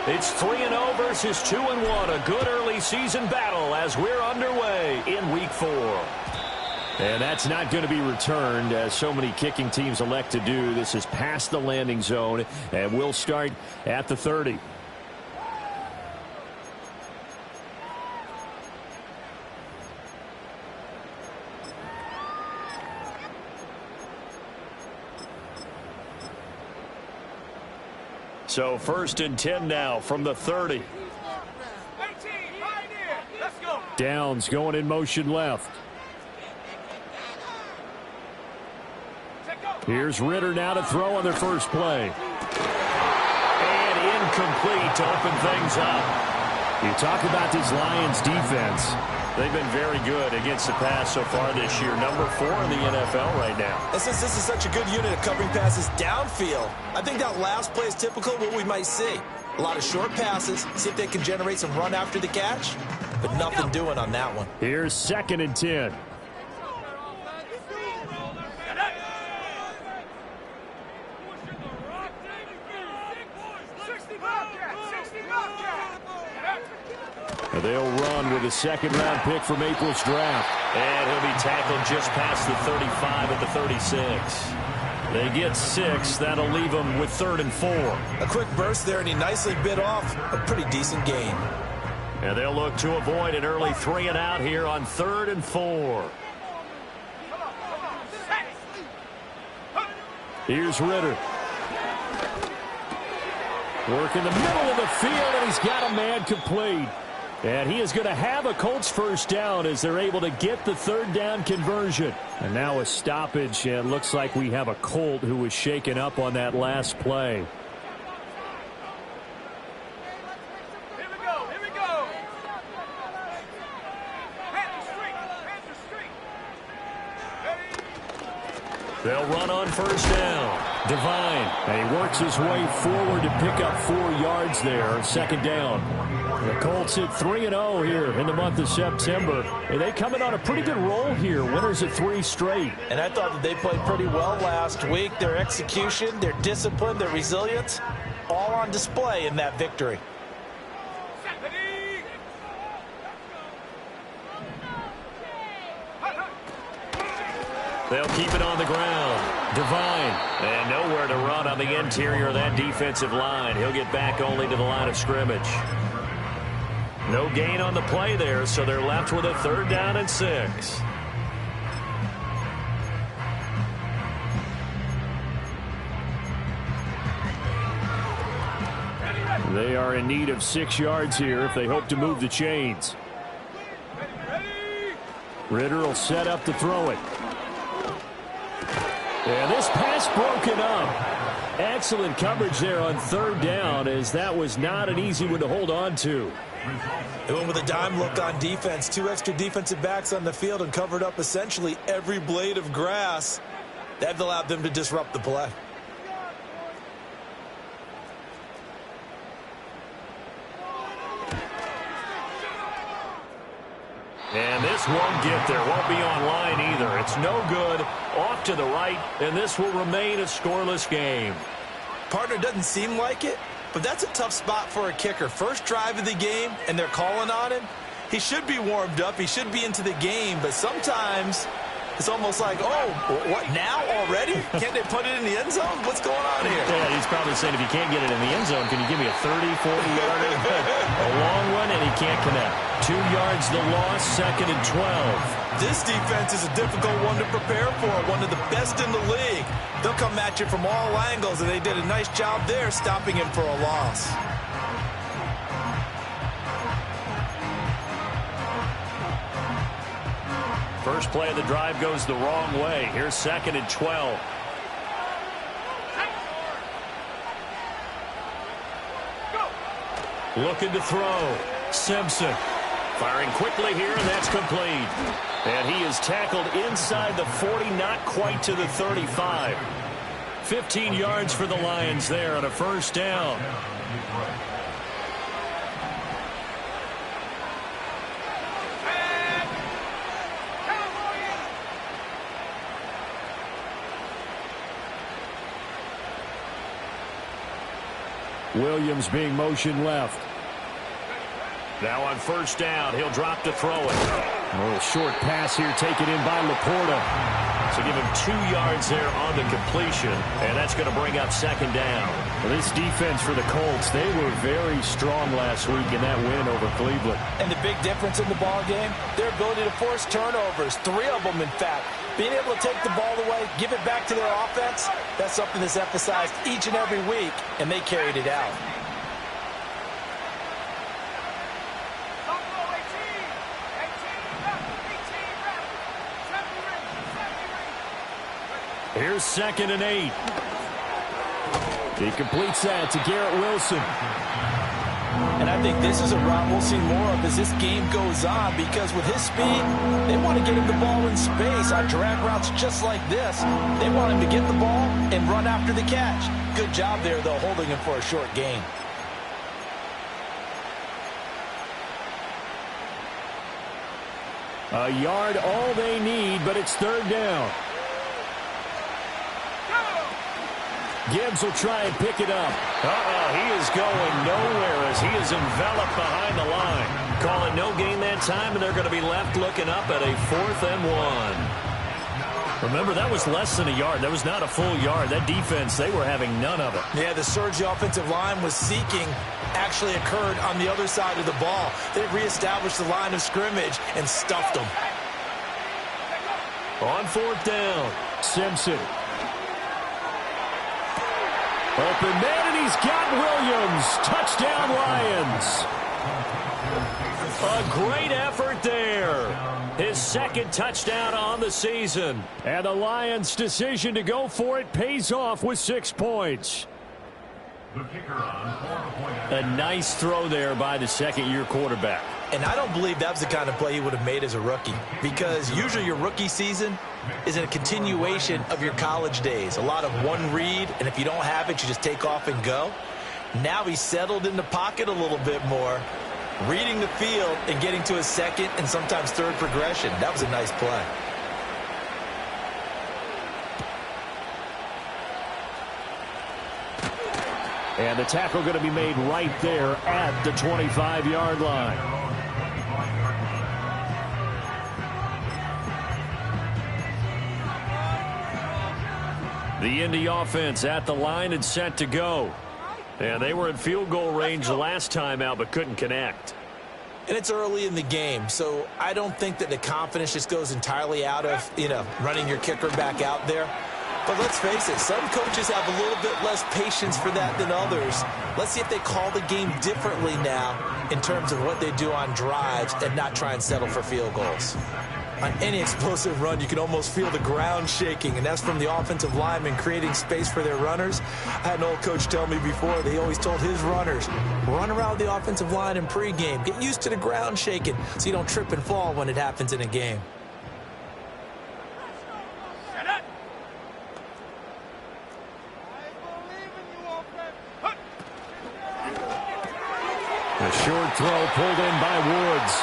It's 3-0 versus 2-1. A good early season battle as we're underway in Week 4. And that's not going to be returned, as so many kicking teams elect to do. This is past the landing zone, and we'll start at the 30. So 1st and 10 now from the 30. Downs going in motion left. Here's Ritter now to throw on their first play. And incomplete to open things up. You talk about this Lions defense. They've been very good against the pass so far this year. Number 4 in the NFL right now. And since this is such a good unit of covering passes downfield, I think that last play is typical of what we might see. A lot of short passes, see if they can generate some run after the catch, but nothing doing on that one. Here's 2nd and 10. They'll run with a second-round pick from April's draft. And he'll be tackled just past the 35 at the 36. They get 6. That'll leave them with 3rd and 4. A quick burst there, and he nicely bit off a pretty decent gain. And they'll look to avoid an early 3-and-out here on 3rd and 4. Here's Ritter. Work in the middle of the field, and he's got a man complete. And he is going to have a Colts first down as they're able to get the 3rd down conversion. And now a stoppage, and looks like we have a Colt who was shaken up on that last play. Here we go. They'll run on first down. Devine, and he works his way forward to pick up 4 yards there, 2nd down. The Colts hit 3-0 here in the month of September. And they come in on a pretty good roll here, winners of 3 straight. And I thought that they played pretty well last week. Their execution, their discipline, their resilience, all on display in that victory. They'll keep it on the ground. Devine, and nowhere to run on the interior of that defensive line. He'll get back only to the line of scrimmage. No gain on the play there, so they're left with a 3rd down and 6. They are in need of 6 yards here if they hope to move the chains. Ritter will set up to throw it. And this pass broken up. Excellent coverage there on 3rd down, as that was not an easy one to hold on to. They went with a dime look on defense. 2 extra defensive backs on the field and covered up essentially every blade of grass. That allowed them to disrupt the play. And this won't get there. Won't be online either. It's no good. Off to the right, and this will remain a scoreless game. Partner doesn't seem like it, but that's a tough spot for a kicker. First drive of the game, and they're calling on him. He should be warmed up. He should be into the game, but sometimes it's almost like, oh, what, now already? Can't they put it in the end zone? What's going on here? Yeah, he's probably saying, if you can't get it in the end zone, can you give me a 30, 40-yarder? A long one, and he can't connect. 2 yards the loss, 2nd and 12. This defense is a difficult one to prepare for, one of the best in the league. They'll come at you from all angles, and they did a nice job there stopping him for a loss. First play of the drive goes the wrong way. Here's 2nd and 12. Looking to throw. Simpson firing quickly here, and that's complete. And he is tackled inside the 40, not quite to the 35. 15 yards for the Lions there on a first down. Williams being motioned left. Now on first down, he'll drop to throw it. A little short pass here taken in by Laporta. So give him 2 yards there on the completion, and that's going to bring up second down. Well, this defense for the Colts, they were very strong last week in that win over Cleveland. And the big difference in the ball game, their ability to force turnovers, 3 of them in fact. Being able to take the ball away, give it back to their offense, that's something that's emphasized each and every week, and they carried it out. Here's 2nd and 8. He completes that to Garrett Wilson. And I think this is a route we'll see more of as this game goes on, because with his speed, they want to get him the ball in space on drag routes just like this. They want him to get the ball and run after the catch. Good job there, though, holding him for a short gain. A yard all they need, but it's 3rd down. Gibbs will try and pick it up. He is going nowhere as he is enveloped behind the line. Call it no gain that time, and they're going to be left looking up at a 4th and 1. Remember, that was less than a yard. That was not a full yard. That defense, they were having none of it. Yeah, the surge the offensive line was seeking actually occurred on the other side of the ball. They reestablished the line of scrimmage and stuffed them. On 4th down, Simpson. Open man, and he's got Williams. Touchdown, Lions. A great effort there. His 2nd touchdown on the season. And the Lions' decision to go for it pays off with 6 points. A nice throw there by the 2nd-year quarterback. And I don't believe that was the kind of play he would have made as a rookie, because usually your rookie season is a continuation of your college days. A lot of one read, and if you don't have it, you just take off and go. Now he's settled in the pocket a little bit more, reading the field and getting to his 2nd and sometimes 3rd progression. That was a nice play. And the tackle going to be made right there at the 25-yard line. The Indy offense at the line and set to go. And they were in field goal range last time out but couldn't connect. And it's early in the game, so I don't think that the confidence just goes entirely out of, running your kicker back out there. But let's face it, some coaches have a little bit less patience for that than others. Let's see if they call the game differently now in terms of what they do on drives and not try and settle for field goals. On any explosive run, you can almost feel the ground shaking, and that's from the offensive linemen creating space for their runners. I had an old coach tell me before, they always told his runners, run around the offensive line in pregame. Get used to the ground shaking so you don't trip and fall when it happens in a game. A short throw pulled in by Woods.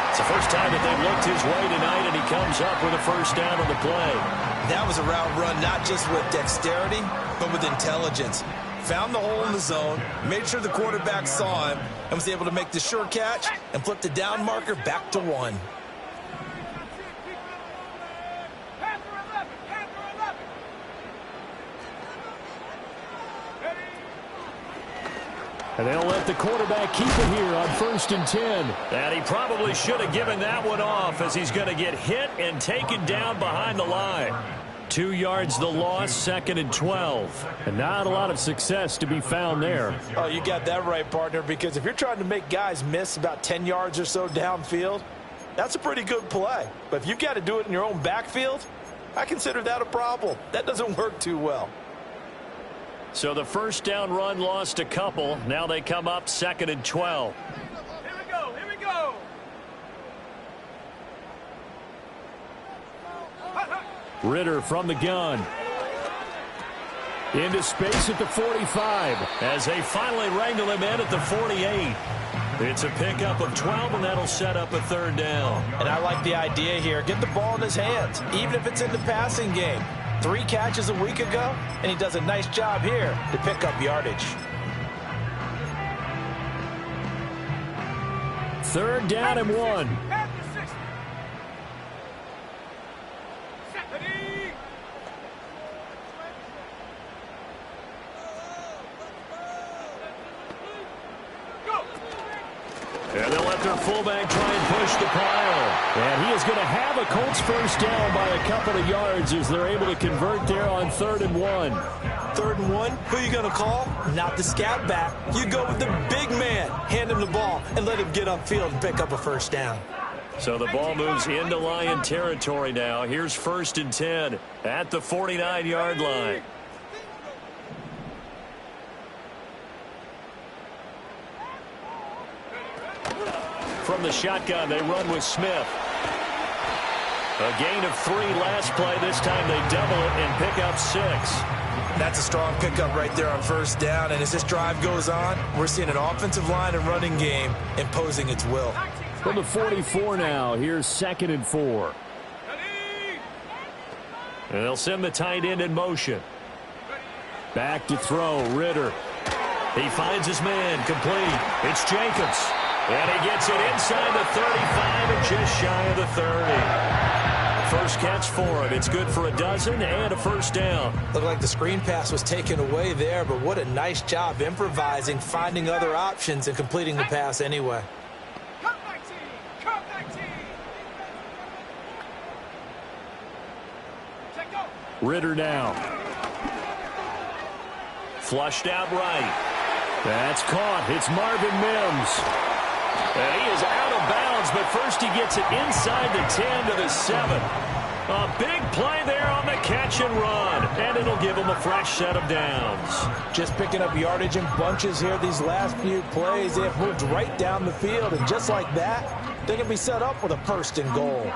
It's the first time that they've looked his way tonight, and he comes up with a first down on the play. That was a route run not just with dexterity, but with intelligence. Found the hole in the zone, made sure the quarterback saw him, and was able to make the sure catch and flip the down marker back to 1. And they'll let the quarterback keep it here on 1st and 10. And he probably should have given that one off, as he's going to get hit and taken down behind the line. 2 yards the loss, 2nd and 12. And not a lot of success to be found there. Oh, you got that right, partner, because if you're trying to make guys miss about 10 yards or so downfield, that's a pretty good play. But if you've got to do it in your own backfield, I consider that a problem. That doesn't work too well. So the first down run lost a couple. Now they come up 2nd and 12. Here we go. Here we go. Ritter from the gun. Into space at the 45 as they finally wrangle him in at the 48. It's a pickup of 12, and that'll set up a 3rd down. And I like the idea here. Get the ball in his hands, even if it's in the passing game. 3 catches a week ago, and he does a nice job here to pick up yardage. Third down and 1. And they'll let their fullback try and push the pile. And he is going to have a Colts first down by a couple of yards as they're able to convert there on 3rd and 1. 3rd and 1, who are you going to call? Not the scat back. You go with the big man. Hand him the ball and let him get upfield and pick up a first down. So the ball moves into Lion territory now. Here's 1st and 10 at the 49-yard line. From the shotgun, they run with Smith. A gain of 3 last play. This time they double it and pick up 6. That's a strong pickup right there on 1st down. And as this drive goes on, we're seeing an offensive line and running game imposing its will. From the 44 now, here's 2nd and 4. And they'll send the tight end in motion. Back to throw, Ritter. He finds his man, complete. It's Jacobs. And he gets it inside the 35 and just shy of the 30. First catch for him. It's good for a dozen and a first down. Looked like the screen pass was taken away there, but what a nice job improvising, finding other options, and completing the pass anyway. Ritter now. Flushed out right. That's caught. It's Marvin Mims. And he is out of bounds, but first he gets it inside the 10 to the 7. A big play there on the catch and run, and it'll give him a fresh set of downs. Just picking up yardage in bunches here these last few plays. They have moved right down the field, and just like that, they're going to be set up with a 1st and goal.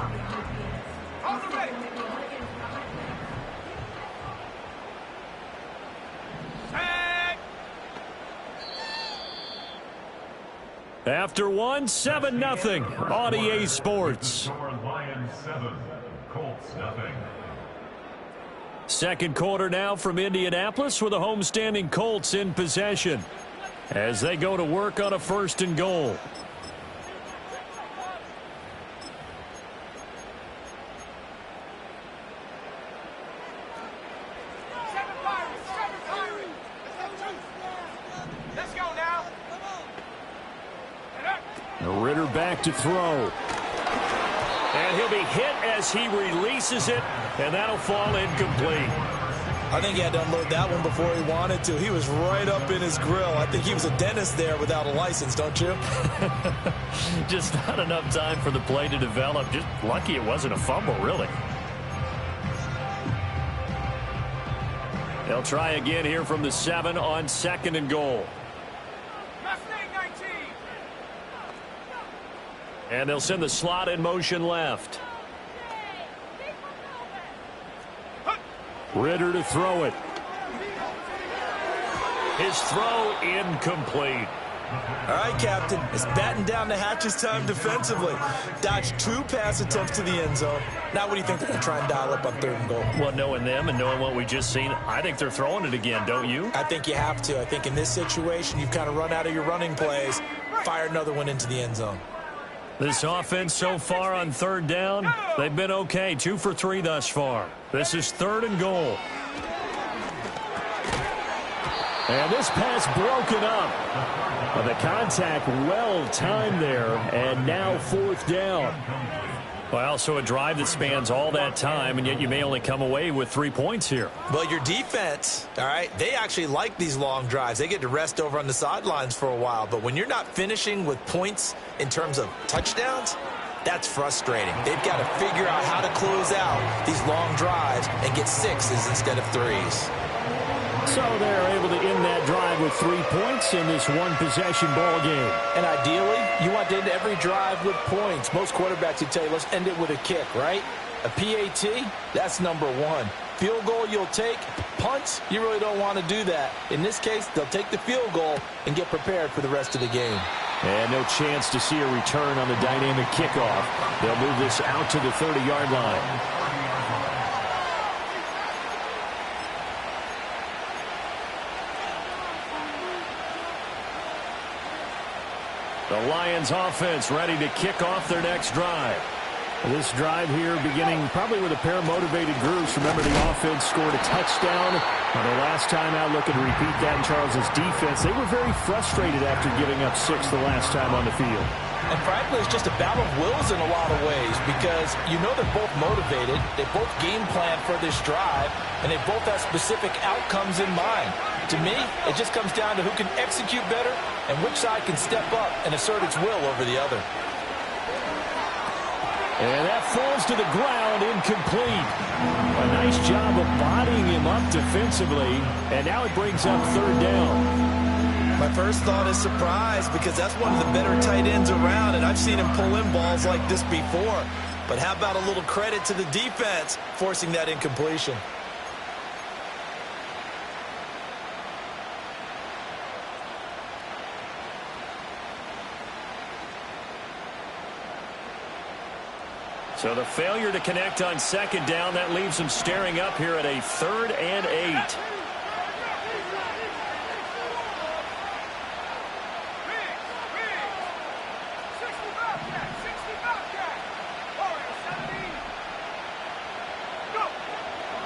After 1, 7-0 on EA Sports. Lions 7, Colts nothing. Second quarter now from Indianapolis with the homestanding Colts in possession as they go to work on a 1st and goal. Ritter back to throw. And he'll be hit as he releases it, and that'll fall incomplete. I think he had to unload that one before he wanted to. He was right up in his grill. I think he was a dentist there without a license, don't you? Just not enough time for the play to develop. Just lucky it wasn't a fumble, really. They'll try again here from the 7 on 2nd and goal. And they'll send the slot in motion left. Ritter to throw it. His throw incomplete. All right, Captain. It's batten down the hatches time defensively. Dodged 2 pass attempts to the end zone. Now what do you think they're going to try and dial up on 3rd and goal? Well, knowing them and knowing what we just seen, I think they're throwing it again, don't you? I think you have to. I think in this situation, you've kind of run out of your running plays. Fire another one into the end zone. This offense so far on 3rd down, they've been okay. 2 for 3 thus far. This is 3rd and goal. And this pass broken up. The contact well timed there, and now 4th down. Well, so a drive that spans all that time, and yet you may only come away with 3 points here. Well, your defense, all right, they actually like these long drives. They get to rest over on the sidelines for a while. But when you're not finishing with points in terms of touchdowns, that's frustrating. They've got to figure out how to close out these long drives and get 6s instead of 3s. So they're able to end that drive with 3 points in this one-possession ball game. And ideally, you want to end every drive with points. Most quarterbacks would tell you, let's end it with a kick, right? A PAT, that's number 1. Field goal you'll take. Punts, you really don't want to do that. In this case, they'll take the field goal and get prepared for the rest of the game. And no chance to see a return on the dynamic kickoff. They'll move this out to the 30-yard line. The Lions offense ready to kick off their next drive. This drive here beginning probably with a pair of motivated groups. Remember, the offense scored a touchdown. The last time out, looking to repeat that in Charles's defense. They were very frustrated after giving up 6 the last time on the field. And frankly, it's just a battle of wills in a lot of ways because you know they're both motivated. They both game plan for this drive, and they both have specific outcomes in mind. To me, it just comes down to who can execute better and which side can step up and assert its will over the other. And that falls to the ground, incomplete. A nice job of bodying him up defensively, and now it brings up 3rd down. My first thought is surprise because that's one of the better tight ends around, and I've seen him pull in balls like this before. But how about a little credit to the defense forcing that incompletion? So the failure to connect on 2nd down, that leaves them staring up here at a 3rd and 8.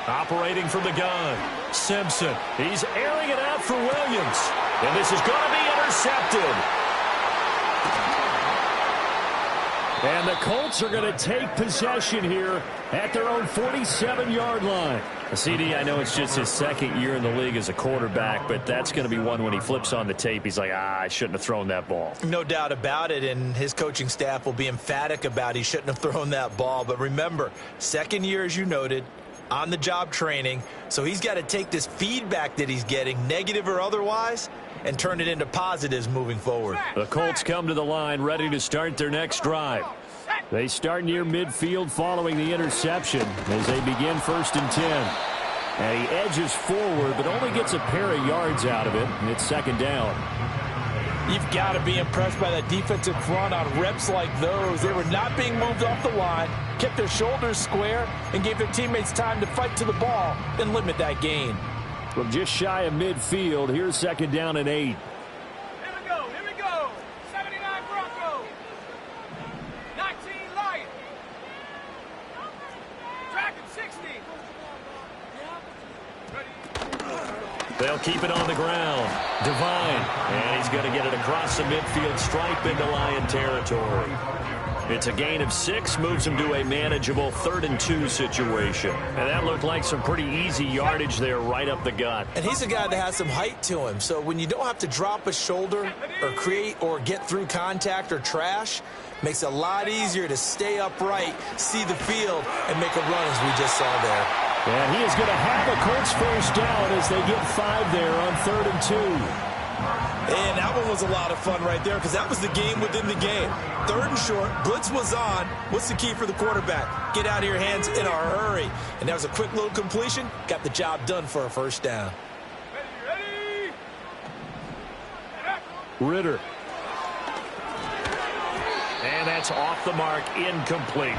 Operating from the gun, Simpson. He's airing it out for Williams. And this is going to be intercepted. And the Colts are going to take possession here at their own 47-yard line. CD, I know it's just his 2nd year in the league as a quarterback, but that's going to be one when he flips on the tape. He's like, I shouldn't have thrown that ball. No doubt about it, and his coaching staff will be emphatic about he shouldn't have thrown that ball. But remember, 2nd year, as you noted, on-the-job training, so he's got to take this feedback that he's getting, negative or otherwise, and turn it into positives moving forward. The Colts come to the line ready to start their next drive. They start near midfield following the interception as they begin 1st and 10. And he edges forward but only gets a pair of yards out of it, and it's 2nd down. You've got to be impressed by that defensive front on reps like those. They were not being moved off the line, kept their shoulders square, and gave their teammates time to fight to the ball and limit that gain. From just shy of midfield, here's 2nd down and 8. Here we go, 79 Broncos. 19 Lions. Tracking 60. They'll keep it on the ground. Devine, and he's going to get it across the midfield stripe into Lion territory. It's a gain of 6, moves him to a manageable 3rd and 2 situation. And that looked like some pretty easy yardage there right up the gut. And he's a guy that has some height to him. So when you don't have to drop a shoulder or create or get through contact or trash, makes it a lot easier to stay upright, see the field, and make a run as we just saw there. And he is going to have a Colts 1st down as they get 5 there on 3rd and 2. And that one was a lot of fun right there because that was the game within the game. 3rd and short, blitz was on. What's the key for the quarterback? Get out of your hands in a hurry. And that was a quick little completion. Got the job done for a 1st down. Ready. Ritter. And that's off the mark, incomplete.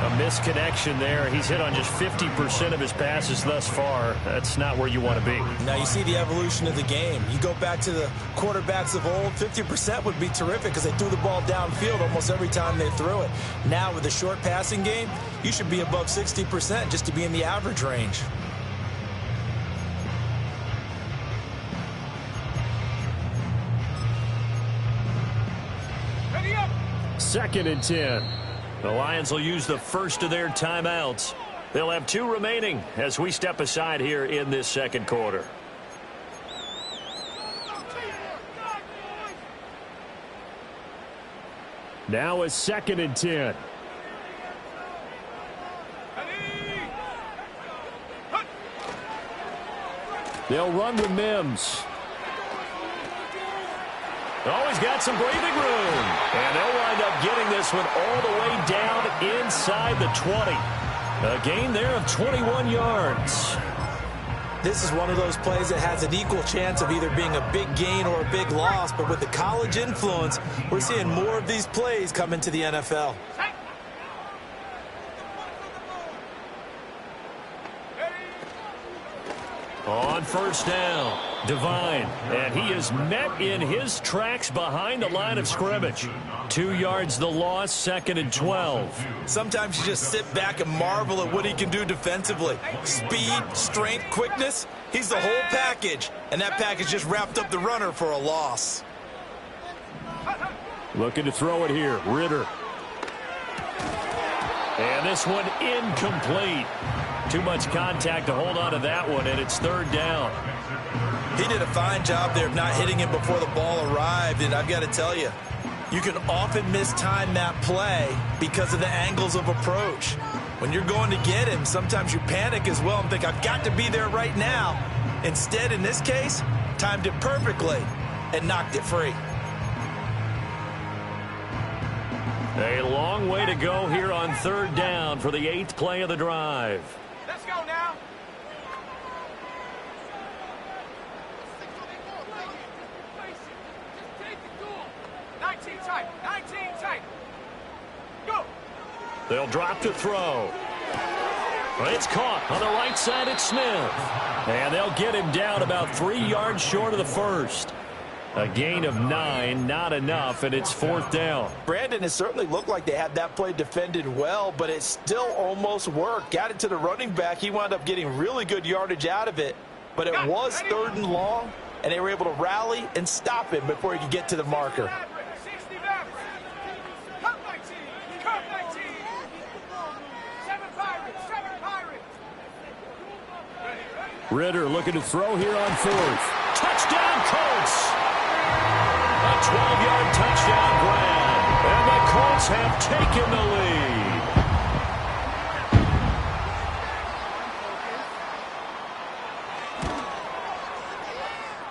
A misconnection there. He's hit on just 50% of his passes thus far. That's not where you want to be. Now you see the evolution of the game. You go back to the quarterbacks of old, 50% would be terrific because they threw the ball downfield almost every time they threw it. Now with the short passing game, you should be above 60% just to be in the average range. Ready up. 2nd and 10. The Lions will use the first of their timeouts. They'll have 2 remaining as we step aside here in this 2nd quarter. Now a 2nd and 10. They'll run with Mims. Oh, he's got some breathing room. And they'll wind up getting this one all the way down inside the 20. A gain there of 21 yards. This is one of those plays that has an equal chance of either being a big gain or a big loss. But with the college influence, we're seeing more of these plays come into the NFL. On 1st down. Devine, and he is met in his tracks behind the line of scrimmage. 2 yards the loss, 2nd and 12. Sometimes you just sit back and marvel at what he can do defensively. Speed, strength, quickness, he's the whole package. And that package just wrapped up the runner for a loss. Looking to throw it here, Ritter. And this one incomplete. Too much contact to hold on to that one, and it's 3rd down. He did a fine job there of not hitting him before the ball arrived, and I've got to tell you, you can often mistime that play because of the angles of approach. When you're going to get him, sometimes you panic as well and think, I've got to be there right now. Instead, in this case, timed it perfectly and knocked it free. A long way to go here on 3rd down for the 8th play of the drive. Let's go now. Just take it to him. 19 tight. 19 tight. Go. They'll drop to throw. It's caught on the right side at Smith. And they'll get him down about 3 yards short of the first. A gain of 9, not enough, and it's 4th down. Brandon, it certainly looked like they had that play defended well, but it still almost worked. Got it to the running back. He wound up getting really good yardage out of it, but it was 3rd and long, and they were able to rally and stop him before he could get to the marker. 60 Mavericks. Cut 19. Cut 19. 7 Pirates. 7 Pirates. Ritter looking to throw here on 4th. Touchdown, Colts! A 12-yard touchdown grab. And the Colts have taken the lead.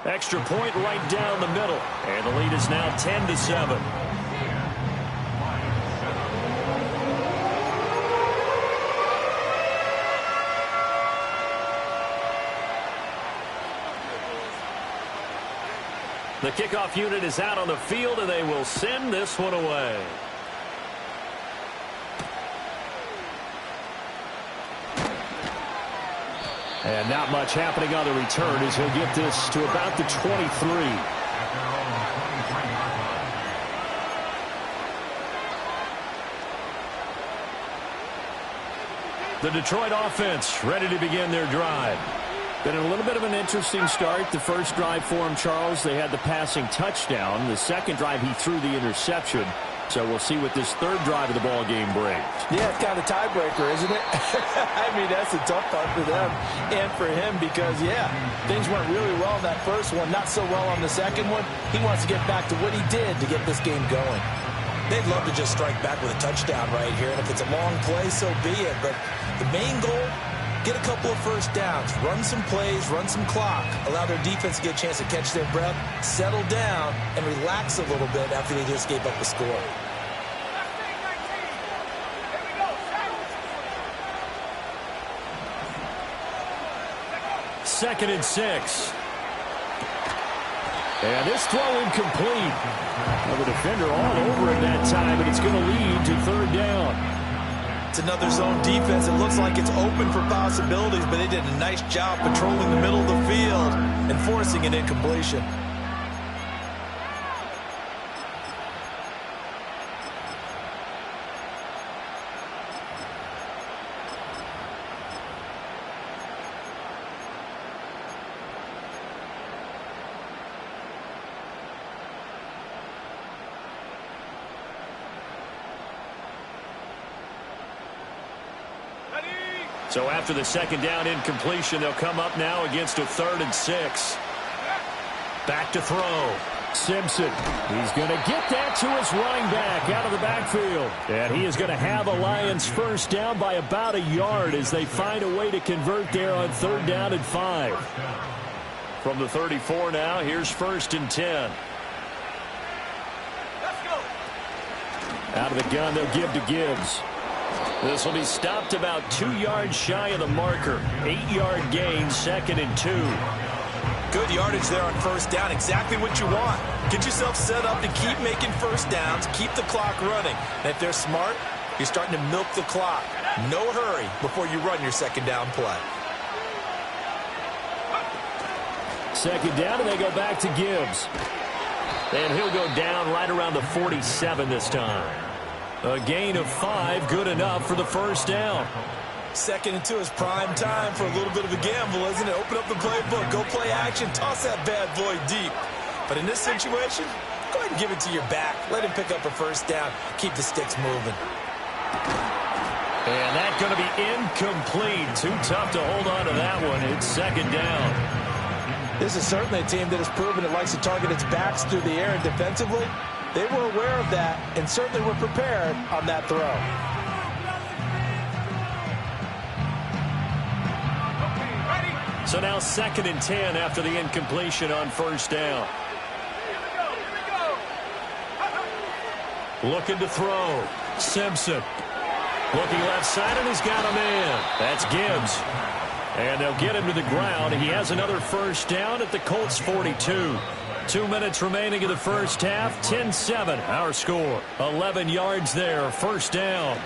Extra point right down the middle. And the lead is now 10-7. The kickoff unit is out on the field, and they will send this one away. And not much happening on the return as he'll get this to about the 23. The Detroit offense ready to begin their drive. Been a little bit of an interesting start. The first drive for him, Charles, they had the passing touchdown. The second drive, he threw the interception. So we'll see what this 3rd drive of the ball game brings. Yeah, it's kind of a tiebreaker, isn't it? I mean, that's a tough part for them and for him because, yeah, things went really well in that first one, not so well on the second one. He wants to get back to what he did to get this game going. They'd love to just strike back with a touchdown right here, and if it's a long play, so be it. But the main goal, get a couple of first downs, run some plays, run some clock, allow their defense to get a chance to catch their breath, settle down, and relax a little bit after they just gave up a score. 2nd and 6. And this throw incomplete. Well, the defender all over it that time, and it's going to lead to 3rd down. It's another zone defense. It looks like it's open for possibilities, but they did a nice job patrolling the middle of the field and forcing an incompletion. So after the 2nd down incompletion, they'll come up now against a 3rd and 6. Back to throw. Simpson. He's going to get that to his running back out of the backfield. And he is going to have the Lions first down by about a yard as they find a way to convert there on 3rd down and 5. From the 34 now, here's 1st and 10. Let's go. Out of the gun, they'll give to Gibbs. This will be stopped about 2 yards shy of the marker. 8-yard gain, 2nd and 2. Good yardage there on first down. Exactly what you want. Get yourself set up to keep making first downs, keep the clock running. And if they're smart, you're starting to milk the clock. No hurry before you run your 2nd down play. Second down, and they go back to Gibbs. And he'll go down right around the 47 this time. A gain of 5, good enough for the first down. 2nd and 2 is prime time for a little bit of a gamble, isn't it? Open up the playbook, go play action, toss that bad boy deep. But in this situation, go ahead and give it to your back. Let him pick up a first down. Keep the sticks moving. And that's going to be incomplete. Too tough to hold on to that one. It's 2nd down. This is certainly a team that has proven it likes to target its backs through the air, and defensively, they were aware of that and certainly were prepared on that throw. So now 2nd and 10 after the incompletion on first down. Looking to throw. Simpson. Looking left side, and he's got a man. That's Gibbs. And they'll get him to the ground. He has another first down at the Colts 42. 2 minutes remaining in the first half. 10-7, our score. 11 yards there, first down.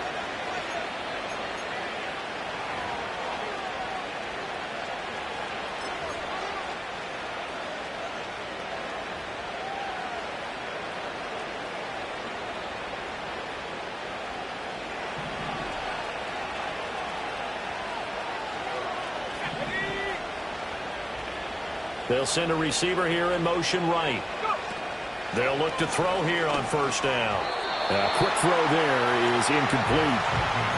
They'll send a receiver here in motion right. They'll look to throw here on first down. A quick throw there is incomplete.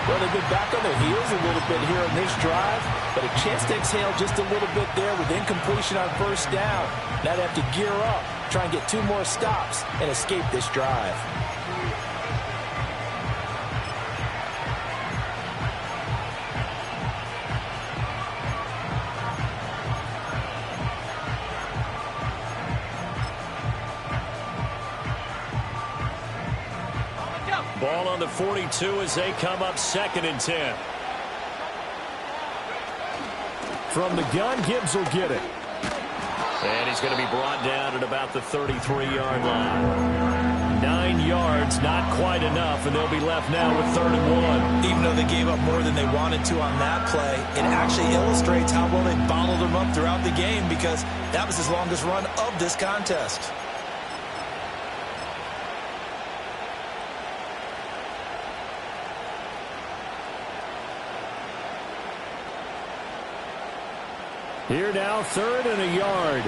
Well, they've been back on their heels a little bit here in this drive, but a chance to exhale just a little bit there with incompletion on first down. Now they have to gear up, try and get 2 more stops, and escape this drive. Ball on the 42 as they come up 2nd and 10. From the gun, Gibbs will get it. And he's going to be brought down at about the 33-yard line. 9 yards, not quite enough, and they'll be left now with 3rd and 1. Even though they gave up more than they wanted to on that play, it actually illustrates how well they bottled them up throughout the game, because that was his longest run of this contest. Here now, 3rd and a yard.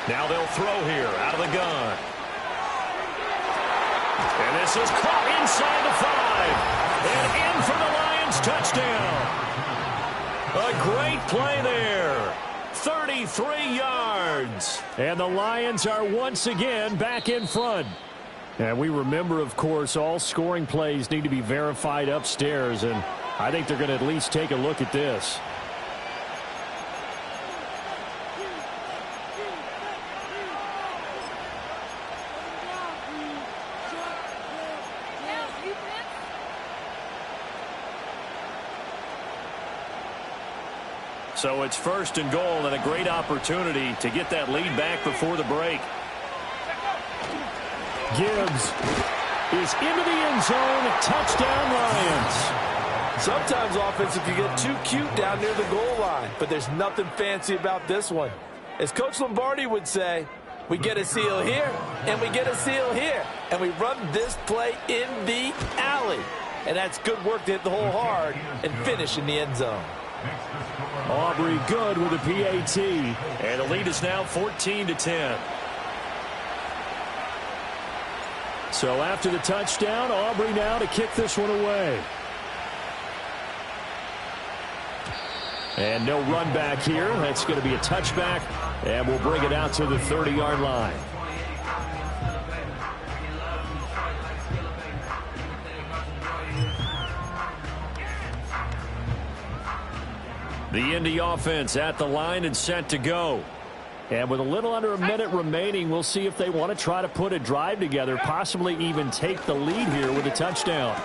Now they'll throw here out of the gun. And this is caught inside the 5. And in for the Lions touchdown. A great play there. 33 yards. And the Lions are once again back in front. And we remember, of course, all scoring plays need to be verified upstairs, and I think they're going to at least take a look at this. So it's 1st and goal, and a great opportunity to get that lead back before the break. Gibbs is into the end zone. Touchdown, Lions. Sometimes offense, if you get too cute down near the goal line, but there's nothing fancy about this one. As Coach Lombardi would say, we get a seal here, and we get a seal here, and we run this play in the alley. And that's good work to hit the hole hard and finish in the end zone. Aubrey good with a PAT, and the lead is now 14-10. So after the touchdown, Aubrey now to kick this one away. And no run back here. That's going to be a touchback, and we'll bring it out to the 30-yard line. The Indy offense at the line and set to go. And with a little under a minute remaining, we'll see if they want to try to put a drive together, possibly even take the lead here with a touchdown.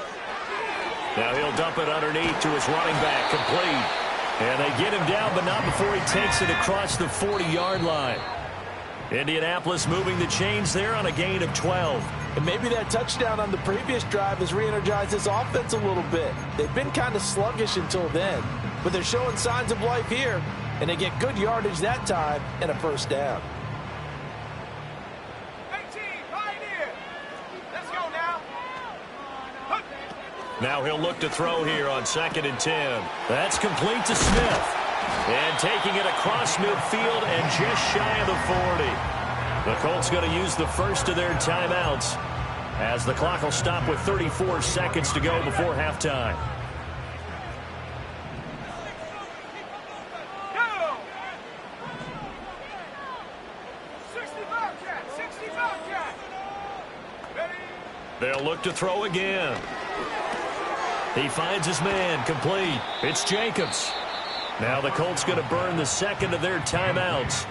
Now he'll dump it underneath to his running back, complete. And they get him down, but not before he takes it across the 40-yard line. Indianapolis moving the chains there on a gain of 12. And maybe that touchdown on the previous drive has re-energized this offense a little bit. They've been kind of sluggish until then. but they're showing signs of life here, and they get good yardage that time and a first down. 18, Pioneer. Let's go now. Now he'll look to throw here on 2nd and 10. That's complete to Smith. And taking it across midfield and just shy of the 40. The Colts going to use the first of their timeouts as the clock will stop with 34 seconds to go before halftime. Go! 65 cat, 65 cat. Ready? They'll look to throw again. He finds his man, complete. It's Jacobs. Now the Colts going to burn the second of their timeouts.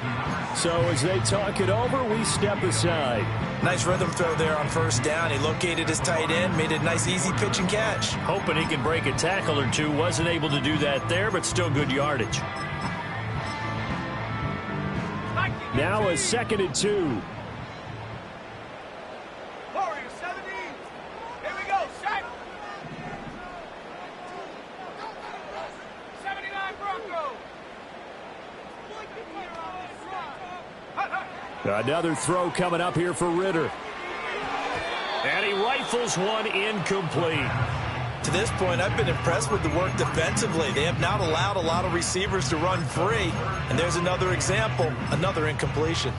So as they talk it over, we step aside. Nice rhythm throw there on first down. He located his tight end, made a nice easy pitch and catch. Hoping he can break a tackle or two. Wasn't able to do that there, but still good yardage. Now a 2nd and 2. Warrior 70. Here we go, set. 79 Bronco. Another throw coming up here for Ritter. And he rifles one incomplete. To this point, I've been impressed with the work defensively. They have not allowed a lot of receivers to run free. And there's another example, another incompletion.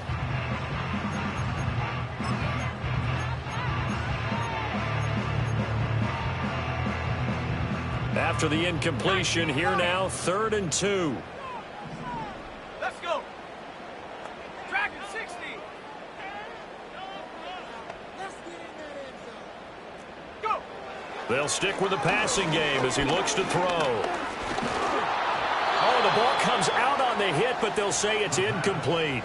After the incompletion, here now, 3rd and 2. Let's go. Dragon 60. Go. They'll stick with the passing game as he looks to throw. Oh, the ball comes out on the hit, but they'll say it's incomplete.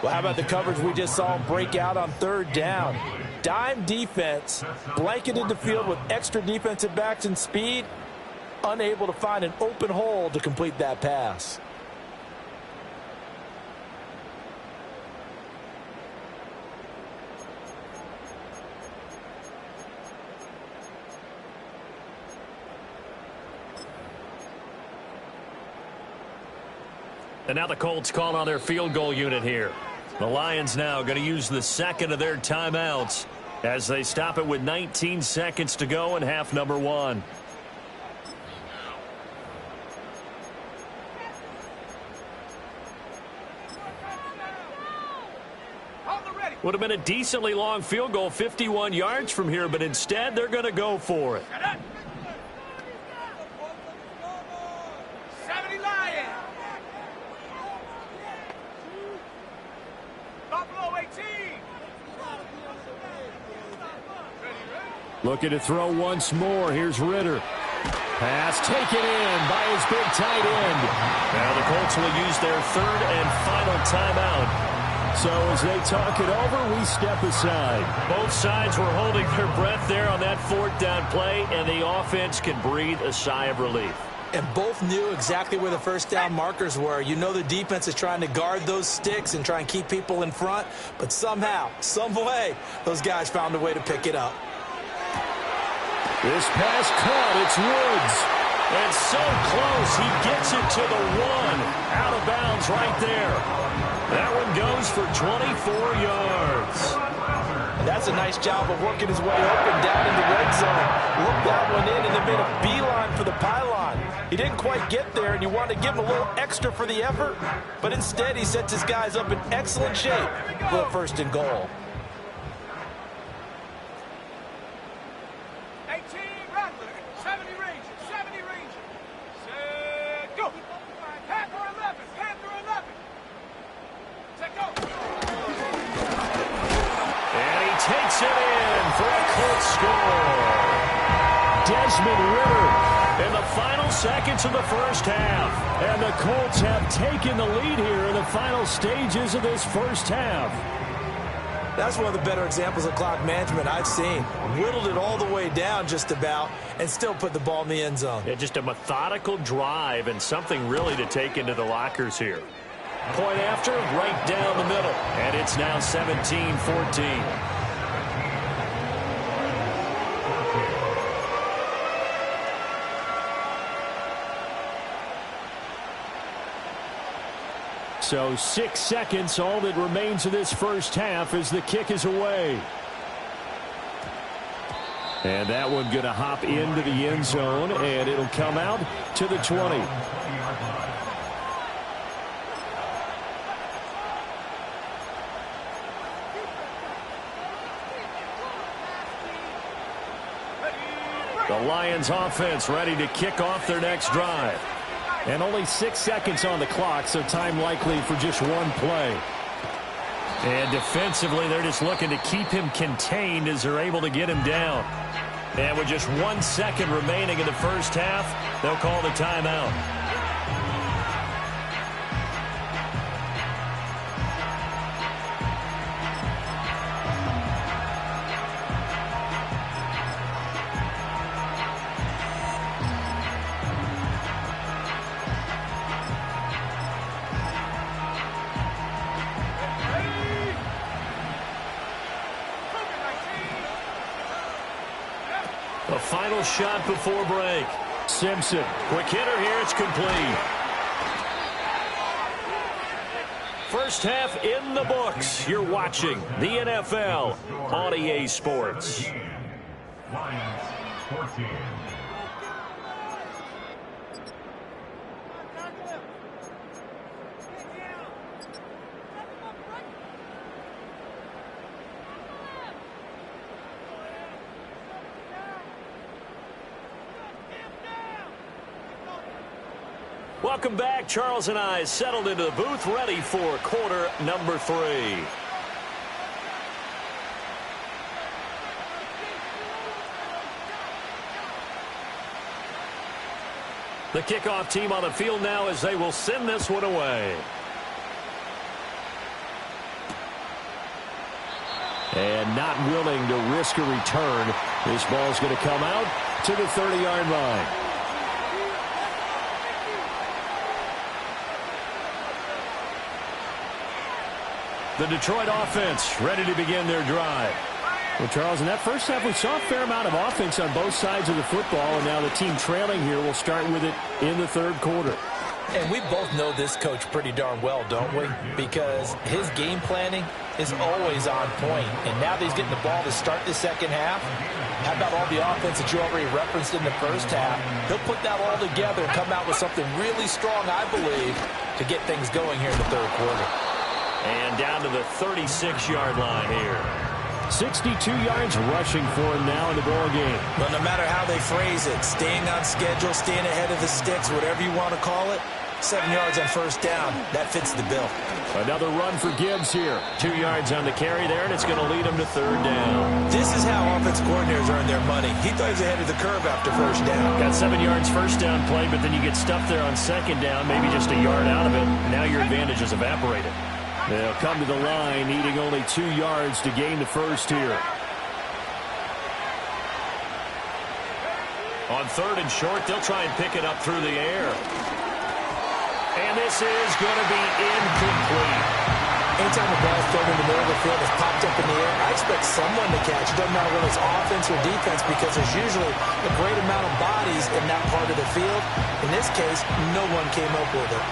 Well, how about the coverage we just saw him break out on 3rd down? Dime defense, blanketed the field with extra defensive backs and speed, unable to find an open hole to complete that pass. And now the Colts call on their field goal unit here. The Lions now going to use the second of their timeouts as they stop it with 19 seconds to go in half number 1. Would have been a decently long field goal, 51 yards from here, but instead they're going to go for it. 70 Lions. Buffalo 18. Looking to throw once more. Here's Ritter. Pass taken in by his big tight end. Now the Colts will use their 3rd and final timeout. So as they talk it over, we step aside. Both sides were holding their breath there on that 4th down play, and the offense can breathe a sigh of relief. And both knew exactly where the first down markers were. You know the defense is trying to guard those sticks and try and keep people in front, but somehow, some way, those guys found a way to pick it up. This pass caught. It's Woods. And so close. He gets it to the 1. Out of bounds right there. That one goes for 24 yards. That's a nice job of working his way up and down in the red zone. Looked that one in and then made a beeline for the pylon. He didn't quite get there, and you want to give him a little extra for the effort, but instead he sets his guys up in excellent shape for a 1st and goal. 18 Rattler. 70 Ranger. 70 Ranger. Set, go. Panther 11. Panther 11. Set, go. And he takes it in for a Colts score. Desmond Ritter in the final seconds of the first half. And the Colts have taken the lead here in the final stages of this first half. That's one of the better examples of clock management I've seen. Whittled it all the way down just about and still put the ball in the end zone. Yeah, just a methodical drive and something really to take into the lockers here. Point after, right down the middle. And it's now 17-14. So 6 seconds, all that remains of this first half as the kick is away. And that one going to hop into the end zone, and it'll come out to the 20. The Lions offense ready to kick off their next drive. And only 6 seconds on the clock, so time likely for just one play. And defensively, they're just looking to keep him contained as they're able to get him down. And with just 1 second remaining in the first half, they'll call the timeout. The final shot before break. Simpson, quick hitter here, it's complete. First half in the books. You're watching the NFL on EA Sports. Lions 14. Welcome back. Charles and I settled into the booth, ready for quarter number 3. The kickoff team on the field now as they will send this one away. And not willing to risk a return. This ball's going to come out to the 30-yard line. The Detroit offense ready to begin their drive. Well, Charles, in that first half, we saw a fair amount of offense on both sides of the football, and now the team trailing here will start with it in the third quarter. And we both know this coach pretty darn well, don't we? Because his game planning is always on point. And now that he's getting the ball to start the second half, how about all the offense that you already referenced in the first half? He'll put that all together and come out with something really strong, I believe, to get things going here in the third quarter. And down to the 36-yard line here. 62 yards rushing for him now in the ball game. But no matter how they phrase it, staying on schedule, staying ahead of the sticks, whatever you want to call it, 7 yards on first down, that fits the bill. Another run for Gibbs here. 2 yards on the carry there, and it's going to lead him to third down. This is how offensive coordinators earn their money. He thought he was ahead of the curve after first down. Got 7 yards first down play, but then you get stuffed there on second down, maybe just a yard out of it. Now your advantage is evaporated. They'll come to the line, needing only 2 yards to gain the first here. On third and short, they'll try and pick it up through the air. And this is going to be incomplete. Anytime the ball's thrown in the middle of the field, it's popped up in the air, I expect someone to catch it. Doesn't matter whether it's offense or defense, because there's usually a great amount of bodies in that part of the field. In this case, no one came up with it.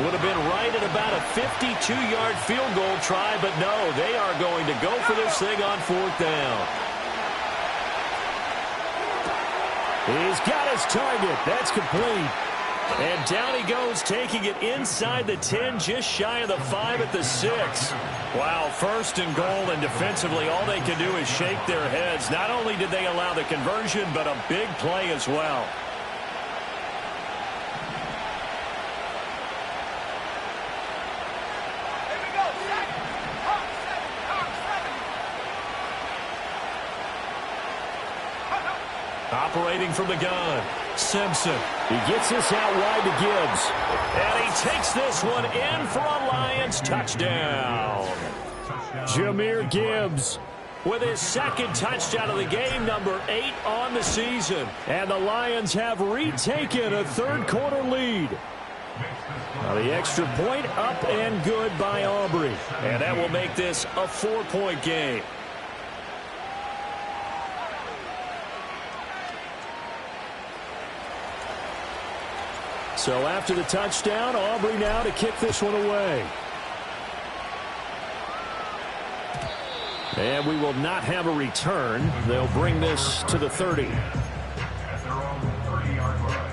Would have been right at about a 52-yard field goal try, but no, they are going to go for this thing on fourth down. He's got his target. That's complete. And down he goes, taking it inside the 10, just shy of the 5 at the 6. Wow, first and goal, and defensively all they can do is shake their heads. Not only did they allow the conversion, but a big play as well. Operating from the gun, Simpson. He gets this out wide to Gibbs. And he takes this one in for a Lions touchdown. Jahmyr Gibbs with his second touchdown of the game, number 8 on the season. And the Lions have retaken a third quarter lead. Now the extra point up and good by Aubrey. And that will make this a 4-point game. So after the touchdown, Aubrey now to kick this one away. And we will not have a return. They'll bring this to the 30. At their own 30-yard line.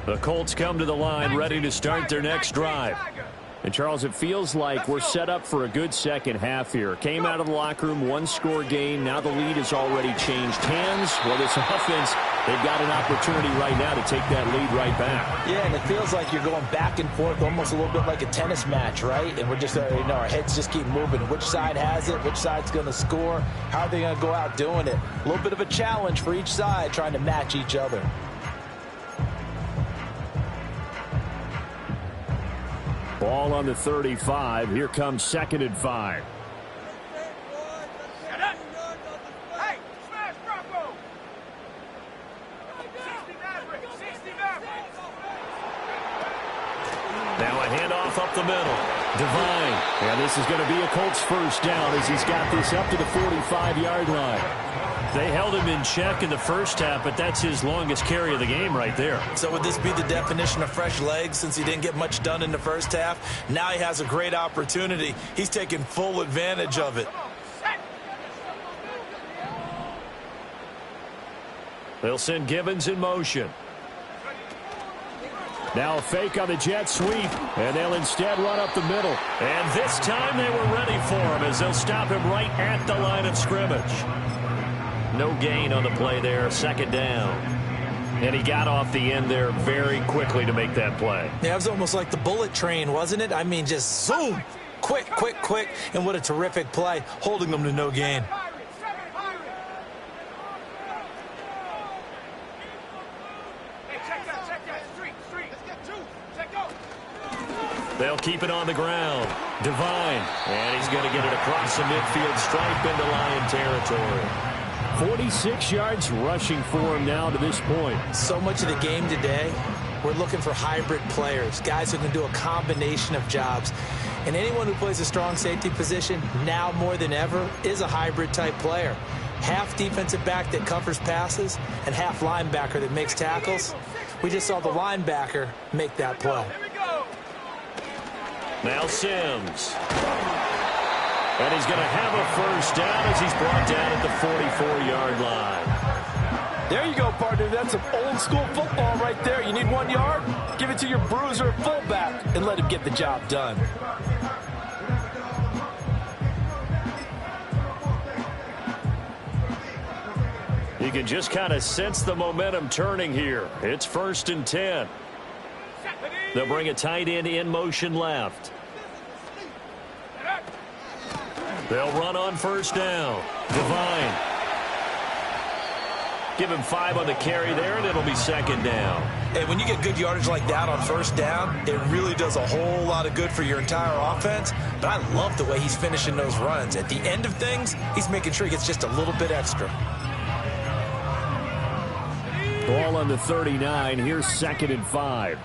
The Colts come to the line ready to start their next drive. And, Charles, it feels like we're set up for a good second half here. Came out of the locker room, one-score game. Now the lead has already changed hands. Well, this offense, they've got an opportunity right now to take that lead right back. Yeah, and it feels like you're going back and forth, almost a little bit like a tennis match, right? And we're just, our heads just keep moving. Which side has it? Which side's going to score? How are they going to go out doing it? A little bit of a challenge for each side, trying to match each other. Ball on the 35. Here comes 2nd and 5. Hey, smash Bronco! 60 Maverick, 60 Maverick! Now a handoff up the middle. Devine. And this is going to be a Colts first down as he's got this up to the 45-yard line. They held him in check in the first half, but that's his longest carry of the game right there. So would this be the definition of fresh legs since he didn't get much done in the first half? Now he has a great opportunity. He's taking full advantage of it. They'll send Gibbons in motion. Now a fake on the jet sweep, and they'll instead run up the middle. And this time they were ready for him as they'll stop him right at the line of scrimmage. No gain on the play there, 2nd down. And he got off the end there very quickly to make that play. Yeah, it was almost like the bullet train, wasn't it? I mean, just zoom. Quick, quick, quick. And what a terrific play, holding them to no gain. Hey, check that. Street. Let's get 2. Check out. They'll keep it on the ground. Devine. And he's going to get it across the midfield stripe into Lion territory. 46 yards rushing for him now to this point. So much of the game today, we're looking for hybrid players, guys who can do a combination of jobs. And anyone who plays a strong safety position, now more than ever, is a hybrid type player. Half defensive back that covers passes and half linebacker that makes tackles. We just saw the linebacker make that play. Here we go. Now Sims. And he's going to have a first down as he's brought down at the 44-yard line. There you go, partner. That's some old-school football right there. You need 1 yard? Give it to your bruiser fullback and let him get the job done. You can just kind of sense the momentum turning here. It's 1st and 10. They'll bring a tight end in motion left. They'll run on first down. Devine. Give him 5 on the carry there, and it'll be 2nd down. Hey, when you get good yardage like that on first down, it really does a whole lot of good for your entire offense. But I love the way he's finishing those runs. At the end of things, he's making sure he gets just a little bit extra. Ball on the 39. Here's 2nd and 5.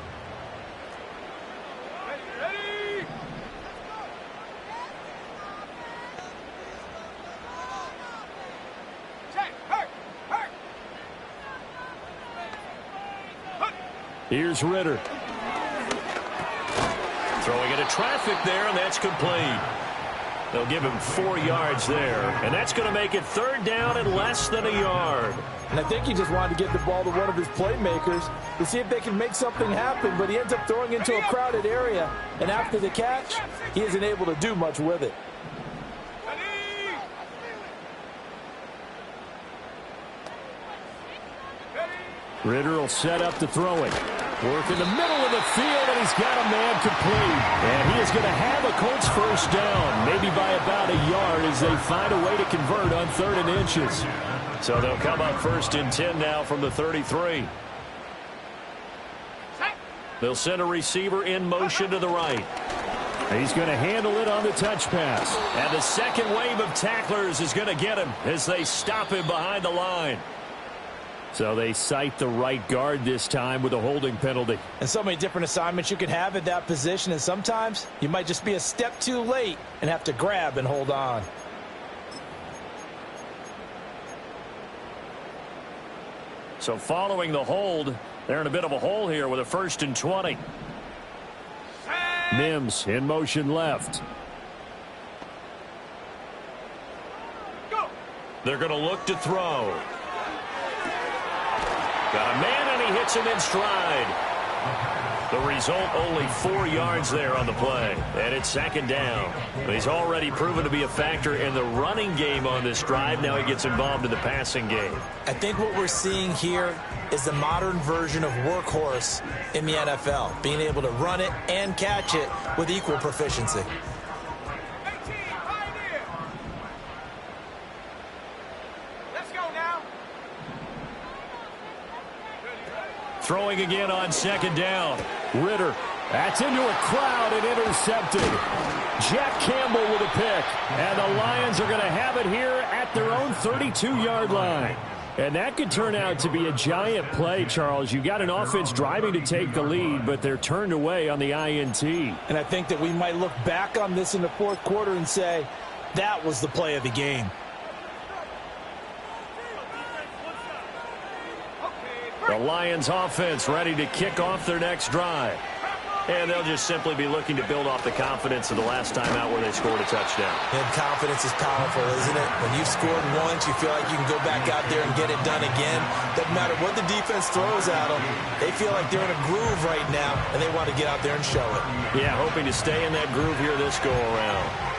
Here's Ritter. Throwing into traffic there, and that's complete. They'll give him 4 yards there, and that's going to make it 3rd down and less than a yard. And I think he just wanted to get the ball to one of his playmakers to see if they can make something happen, but he ends up throwing into a crowded area, and after the catch, he isn't able to do much with it. Ritter will set up to throw it. Work in the middle of the field, and he's got a man complete. And he is going to have a Colts first down, maybe by about a yard as they find a way to convert on 3rd and inches. So they'll come up 1st and 10 now from the 33. They'll send a receiver in motion to the right. He's going to handle it on the touch pass. And the second wave of tacklers is going to get him as they stop him behind the line. So they cite the right guard this time with a holding penalty. And so many different assignments you can have at that position, and sometimes you might just be a step too late and have to grab and hold on. So following the hold, they're in a bit of a hole here with a 1st and 20. Mims in motion left. They're going to look to throw. Got a man, and he hits him in stride. The result, only 4 yards there on the play. And it's 2nd down. He's already proven to be a factor in the running game on this drive. Now he gets involved in the passing game. I think what we're seeing here is the modern version of workhorse in the NFL, being able to run it and catch it with equal proficiency. Throwing again on 2nd down. Ritter. That's into a crowd and intercepted. Jack Campbell with a pick. And the Lions are going to have it here at their own 32-yard line. And that could turn out to be a giant play, Charles. You got an offense driving to take the lead, but they're turned away on the INT. And I think that we might look back on this in the 4th quarter and say, that was the play of the game. The Lions offense ready to kick off their next drive. And they'll just simply be looking to build off the confidence of the last time out where they scored a touchdown. And confidence is powerful, isn't it? When you've scored once, you feel like you can go back out there and get it done again. Doesn't matter what the defense throws at them. They feel like they're in a groove right now, and they want to get out there and show it. Yeah, hoping to stay in that groove here this go-around.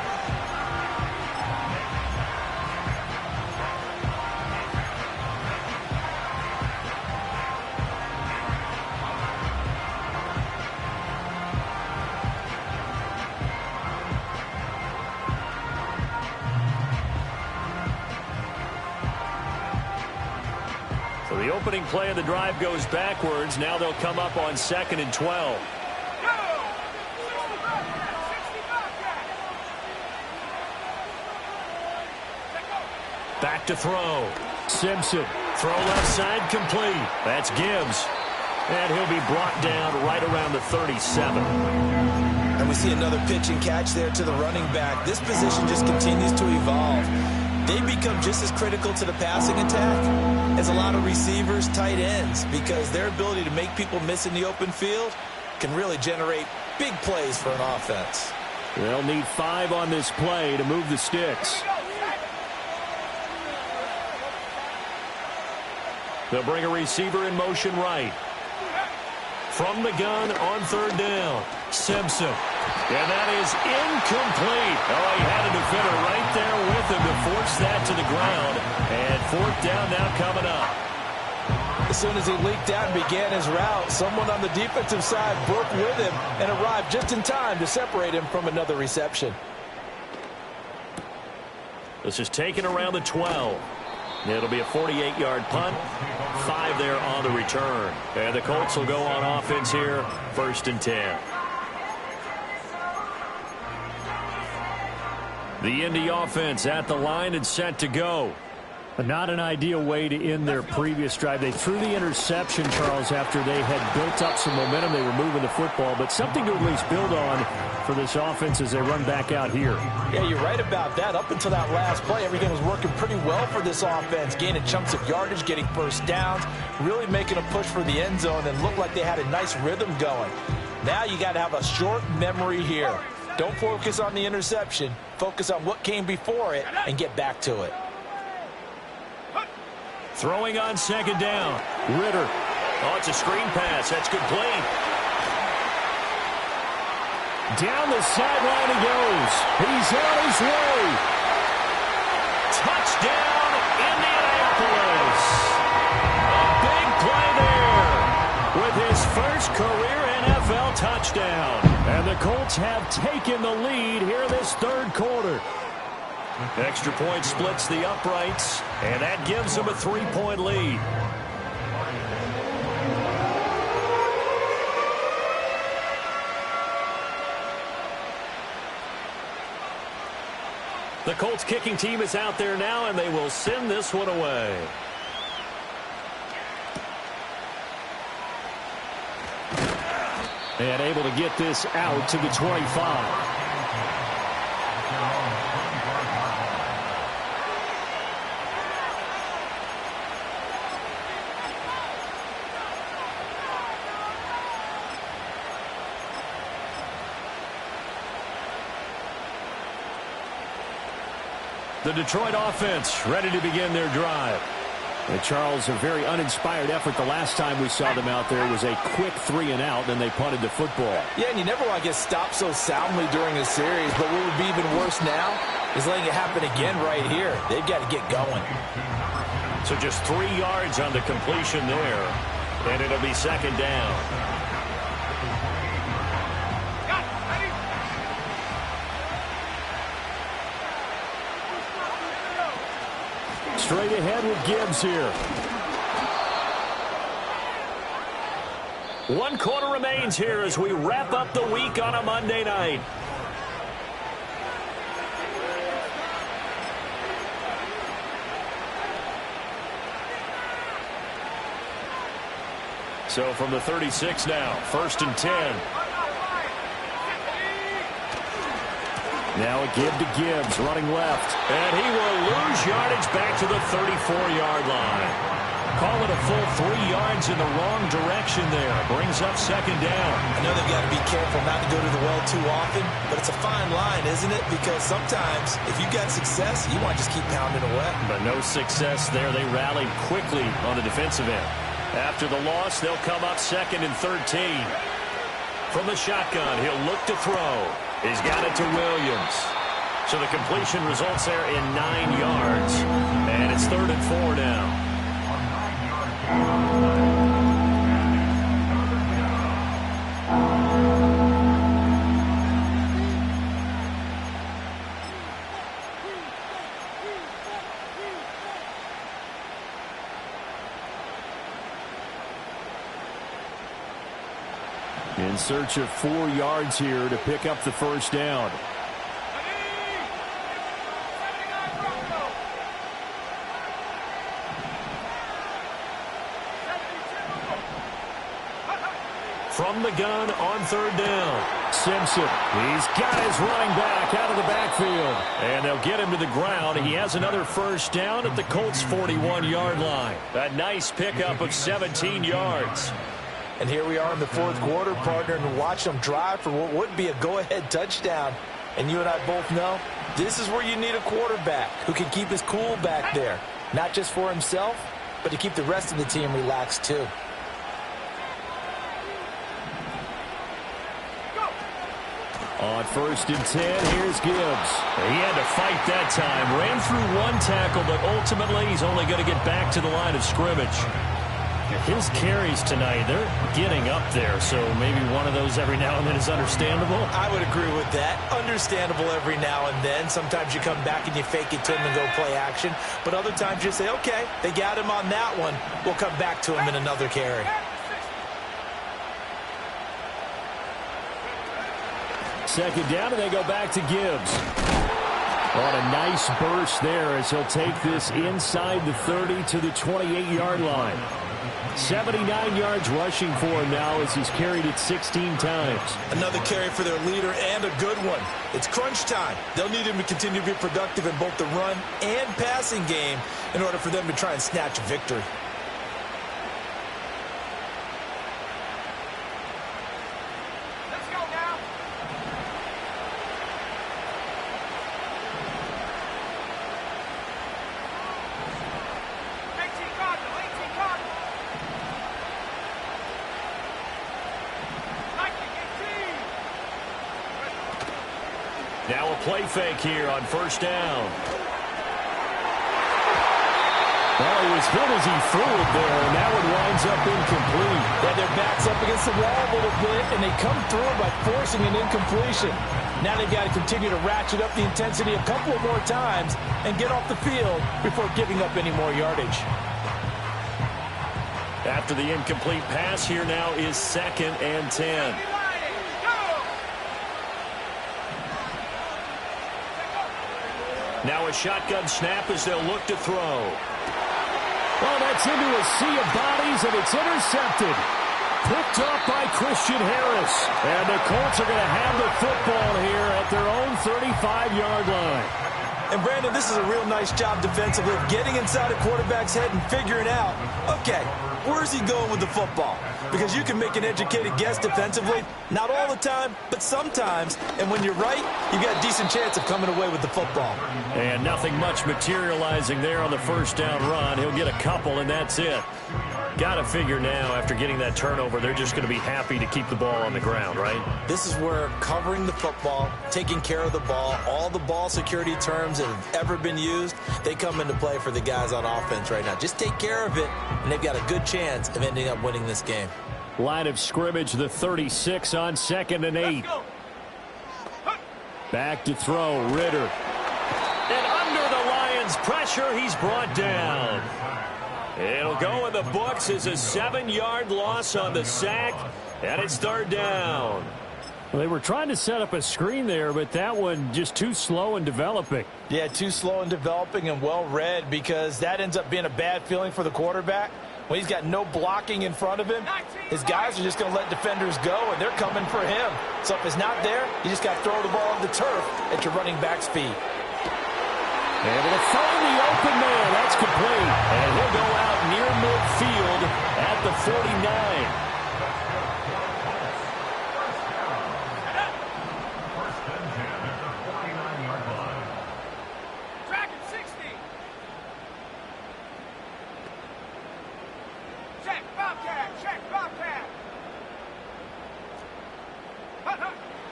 The opening play of the drive goes backwards. Now they'll come up on 2nd and 12. Back to throw. Simpson. Throw left side complete. That's Gibbs. And he'll be brought down right around the 37. And we see another pitch and catch there to the running back. This position just continues to evolve. They become just as critical to the passing attack as a lot of receivers, tight ends, because their ability to make people miss in the open field can really generate big plays for an offense. They'll need 5 on this play to move the sticks. They'll bring a receiver in motion right. From the gun on 3rd down, Simpson. And that is incomplete. Oh, he had a defender right there with him to force that to the ground. And 4th down now coming up. As soon as he leaked out and began his route, someone on the defensive side broke with him and arrived just in time to separate him from another reception. This is taken around the 12. It'll be a 48-yard punt. 5 there on the return. And the Colts will go on offense here, 1st and 10. The Indy offense at the line and set to go. But not an ideal way to end their previous drive. They threw the interception, Charles, after they had built up some momentum. They were moving the football, but something to at least build on for this offense as they run back out here. Yeah, you're right about that. Up until that last play, everything was working pretty well for this offense, gaining chunks of yardage, getting first downs, really making a push for the end zone, and looked like they had a nice rhythm going. Now you got to have a short memory here. Don't focus on the interception. Focus on what came before it and get back to it. Throwing on 2nd down. Ritter. Oh, it's a screen pass. That's complete. Down the sideline he goes. He's on his way. Touchdown, Indianapolis. A big play there with his first career NFL touchdown. And the Colts have taken the lead here this 3rd quarter. Extra point splits the uprights, and that gives them a 3-point lead. The Colts kicking team is out there now, and they will send this one away. And able to get this out to the 25. The Detroit offense ready to begin their drive. And Charles, a very uninspired effort the last time we saw them out there was a quick 3-and-out, then they punted the football. Yeah, and you never want to get stopped so soundly during a series, but what would be even worse now is letting it happen again right here. They've got to get going. So just 3 yards on the completion there, and it'll be second down. Straight ahead with Gibbs here. 1 quarter remains here as we wrap up the week on a Monday night. So from the 36 now, 1st and 10. Now a give to Gibbs, running left. And he will lose yardage back to the 34-yard line. Call it a full 3 yards in the wrong direction there. Brings up second down. I know they've got to be careful not to go to the well too often, but it's a fine line, isn't it? Because sometimes if you've got success, you want to just keep pounding away. But no success there. They rallied quickly on the defensive end. After the loss, they'll come up 2nd and 13. From the shotgun, he'll look to throw. He's got it to Williams. So the completion results there in 9 yards. And it's 3rd and 4 now. In search of 4 yards here to pick up the first down. From the gun on 3rd down. Simpson, he's got his running back out of the backfield. And they'll get him to the ground. He has another first down at the Colts' 41-yard line. A nice pickup of 17 yards. And here we are in the 4th quarter, partner, and watch them drive for what would be a go-ahead touchdown. And you and I both know this is where you need a quarterback who can keep his cool back there. Not just for himself, but to keep the rest of the team relaxed too. On 1st and 10, here's Gibbs. He had to fight that time. Ran through 1 tackle, but ultimately he's only going to get back to the line of scrimmage. His carries tonight, they're getting up there, so maybe one of those every now and then is understandable. I would agree with that. Understandable every now and then. Sometimes you come back and you fake it to him and go play action. But other times you say, okay, they got him on that one. We'll come back to him in another carry. Second down, and they go back to Gibbs. On a nice burst there as he'll take this inside the 30 to the 28-yard line. 79 yards rushing for him now as he's carried it 16 times. Another carry for their leader and a good one. It's crunch time. They'll need him to continue to be productive in both the run and passing game in order for them to try and snatch a victory. Let's go now. Now a play fake here on 1st down. Well, he was hit as he threw it there, and that one winds up incomplete. Yeah, their back's up against the wall a little bit, and they come through by forcing an incompletion. Now they've got to continue to ratchet up the intensity a couple of more times and get off the field before giving up any more yardage. After the incomplete pass, here now is 2nd and 10. Now a shotgun snap as they'll look to throw. Well, that's into a sea of bodies, and it's intercepted. Picked up by Christian Harris. And the Colts are going to have the football here at their own 35-yard line. And, Brandon, this is a real nice job defensively of getting inside a quarterback's head and figuring out, okay, where's he going with the football? Because you can make an educated guess defensively, not all the time, but sometimes. And when you're right, you've got a decent chance of coming away with the football. And nothing much materializing there on the first down run. He'll get a couple, and that's it. Got to figure now, after getting that turnover, they're just going to be happy to keep the ball on the ground, right? This is where covering the football, taking care of the ball, all the ball security terms that have ever been used, they come into play for the guys on offense right now. Just take care of it, and they've got a good chance of ending up winning this game. Line of scrimmage, the 36 on 2nd and 8. Back to throw, Ritter. And under the Lions' pressure, he's brought down. It'll go in the books as a 7-yard loss on the sack, and it's 3rd down. Well, they were trying to set up a screen there, but that one just too slow in developing. Yeah, too slow in developing and well read, because that ends up being a bad feeling for the quarterback. When he's got no blocking in front of him, his guys are just going to let defenders go, and they're coming for him. So if it's not there, you just got to throw the ball on the turf at your running back's feet. Able to find the open man. That's complete. And he'll go out near midfield at the 49. Track at 60. Check, Bobcat. Check, Bobcat.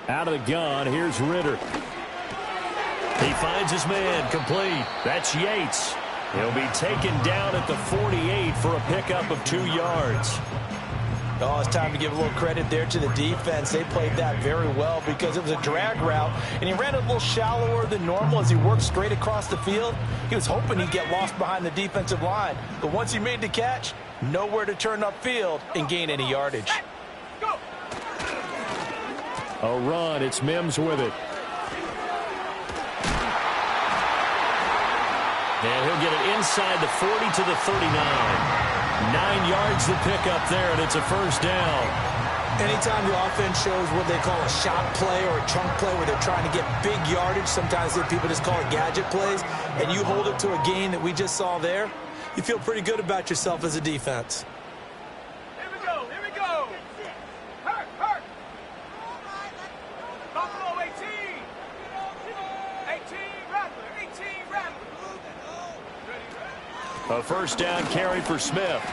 Out of the gun, here's Ritter. He finds his man, complete. That's Yates. He'll be taken down at the 48 for a pickup of 2 yards. Oh, it's time to give a little credit there to the defense. They played that very well because it was a drag route, and he ran a little shallower than normal as he worked straight across the field. He was hoping he'd get lost behind the defensive line, but once he made the catch, nowhere to turn upfield and gain any yardage. Go. A run, it's Mims with it. And he'll get it inside the 40 to the 39. 9 yards to pick up there, and it's a first down. Anytime the offense shows what they call a shot play or a chunk play where they're trying to get big yardage, sometimes people just call it gadget plays, and you hold it to a gain that we just saw there, you feel pretty good about yourself as a defense. Here we go. Here we go. Hurt, hurt. Buffalo 18. 18 Rattler. 18 Rattler. A first down carry for Smith.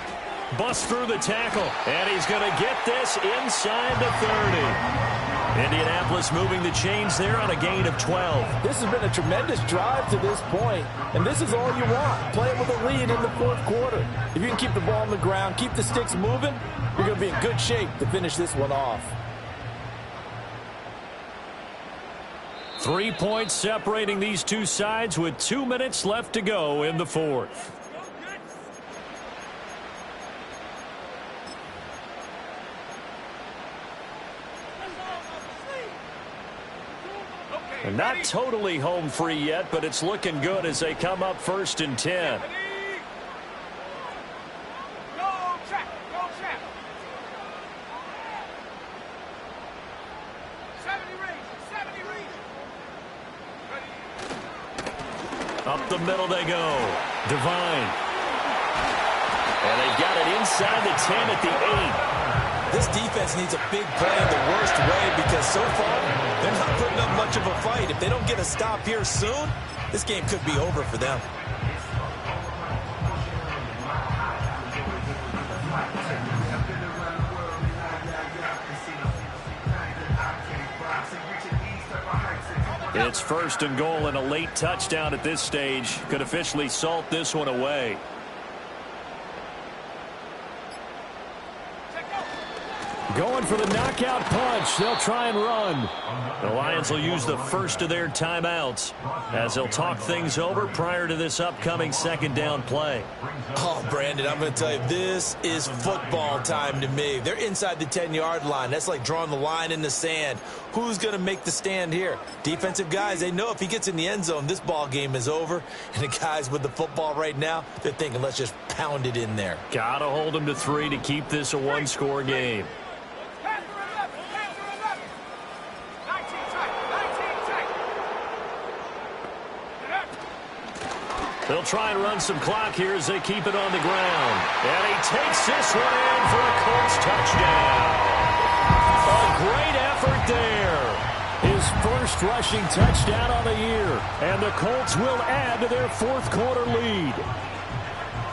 Busts through the tackle, and he's going to get this inside the 30. Indianapolis moving the chains there on a gain of 12. This has been a tremendous drive to this point, and this is all you want. Play it with a lead in the 4th quarter. If you can keep the ball on the ground, keep the sticks moving, you're going to be in good shape to finish this one off. 3 points separating these two sides with 2 minutes left to go in the 4th. And not totally home free yet, but it's looking good as they come up 1st and 10. Go, check. Go, check. 70 range. 70 range. Ready. Up the middle they go. Devine. And they've got it inside the 10 at the 8. This defense needs a big play in the worst way because so far they're not putting up much of a fight. If they don't get a stop here soon, this game could be over for them. It's 1st and goal, and a late touchdown at this stage could officially salt this one away. Going for the knockout punch. They'll try and run. The Lions will use the first of their timeouts as they'll talk things over prior to this upcoming second down play. Oh, Brandon, I'm going to tell you, this is football time to me. They're inside the 10-yard line. That's like drawing the line in the sand. Who's going to make the stand here? Defensive guys, they know if he gets in the end zone, this ball game is over. And the guys with the football right now, they're thinking, let's just pound it in there. Got to hold them to 3 to keep this a one-score game. They'll try and run some clock here as they keep it on the ground. And he takes this one in for a Colts touchdown. A great effort there. His first rushing touchdown on the year. And the Colts will add to their fourth quarter lead.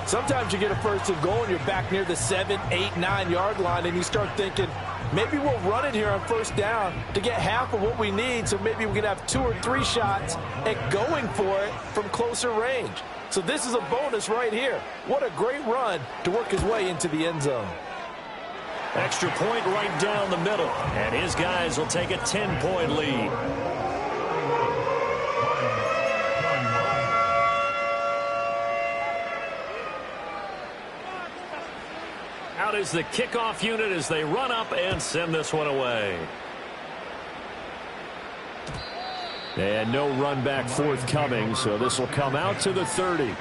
Sometimes you get a first and goal and you're back near the 7, 8, 9-yard line and you start thinking, maybe we'll run it here on first down to get half of what we need, so maybe we can have 2 or 3 shots at going for it from closer range. So this is a bonus right here. What a great run to work his way into the end zone. Extra point right down the middle, and his guys will take a 10-point lead. Out is the kickoff unit as they run up and send this one away. And no run back forthcoming, so this will come out to the 30.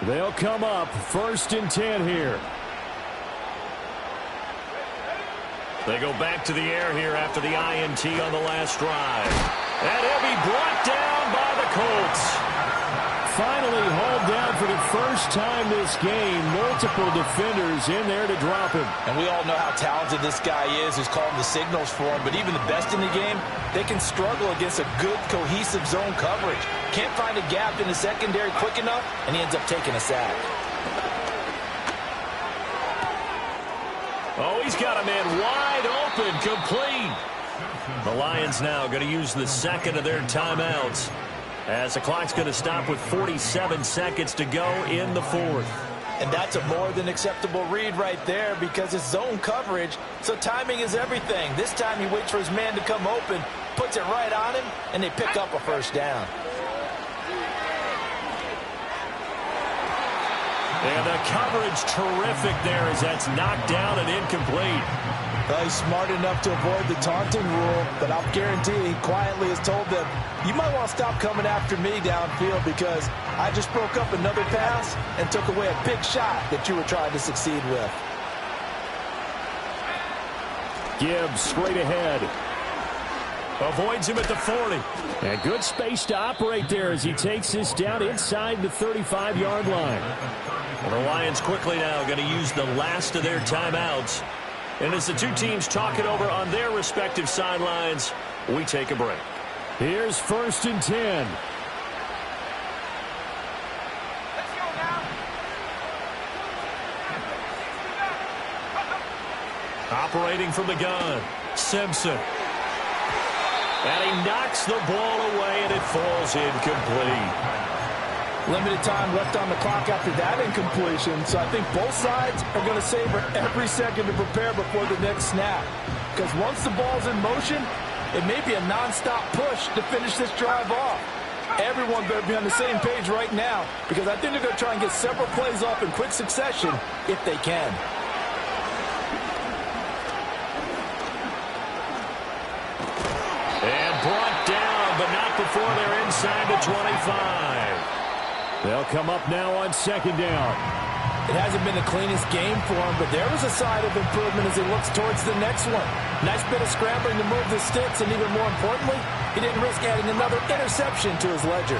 They'll come up 1st and 10 here. They go back to the air here after the INT on the last drive. And he'll be brought down by the Colts. Finally hauled down for the first time this game. Multiple defenders in there to drop him. And we all know how talented this guy is, who's calling the signals for him. But even the best in the game, they can struggle against a good, cohesive zone coverage. Can't find a gap in the secondary quick enough, and he ends up taking a sack. Oh, he's got a man wide open, complete. The Lions now going to use the second of their timeouts as the clock's going to stop with 47 seconds to go in the fourth. And that's a more than acceptable read right there because it's zone coverage, so timing is everything. This time he waits for his man to come open, puts it right on him, and they pick up a first down. And the coverage terrific there as that's knocked down and incomplete. Well, he's smart enough to avoid the taunting rule, but I'll guarantee he quietly has told them, you might want to stop coming after me downfield because I just broke up another pass and took away a big shot that you were trying to succeed with. Gibbs straight ahead. Avoids him at the 40. And good space to operate there as he takes this down inside the 35-yard line. Well, the Lions quickly now going to use the last of their timeouts. And as the two teams talk it over on their respective sidelines, we take a break. Here's 1st and 10. Let's go now. Operating from the gun, Simpson. And he knocks the ball away, and it falls incomplete. Limited time left on the clock after that incompletion, so I think both sides are going to savor every second to prepare before the next snap. Because once the ball's in motion, it may be a nonstop push to finish this drive off. Everyone better be on the same page right now because I think they're going to try and get several plays off in quick succession if they can. And brought down, but not before they're inside the 25. They'll come up now on 2nd down. It hasn't been the cleanest game for him, but there was a sign of improvement as he looks towards the next one. Nice bit of scrambling to move the sticks, and even more importantly, he didn't risk adding another interception to his ledger.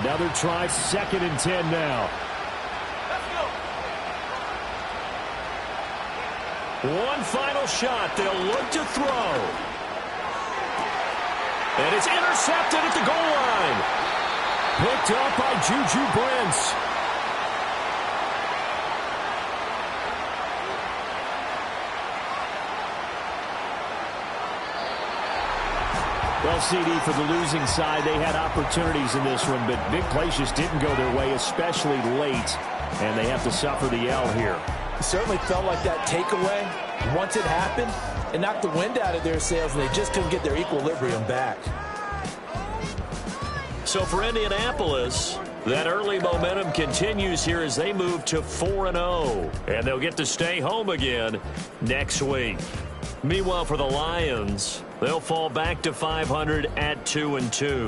Another try, 2nd and 10 now. Let's go. One final shot. They'll look to throw. And it's intercepted at the goal line. Picked up by Juju Brents. Well, CD, for the losing side, they had opportunities in this one, but big plays just didn't go their way, especially late, and they have to suffer the L here. It certainly felt like that takeaway, once it happened, it knocked the wind out of their sails, and they just couldn't get their equilibrium back. So for Indianapolis, that early momentum continues here as they move to 4-0, and they'll get to stay home again next week. Meanwhile, for the Lions, they'll fall back to 500 at 2-2.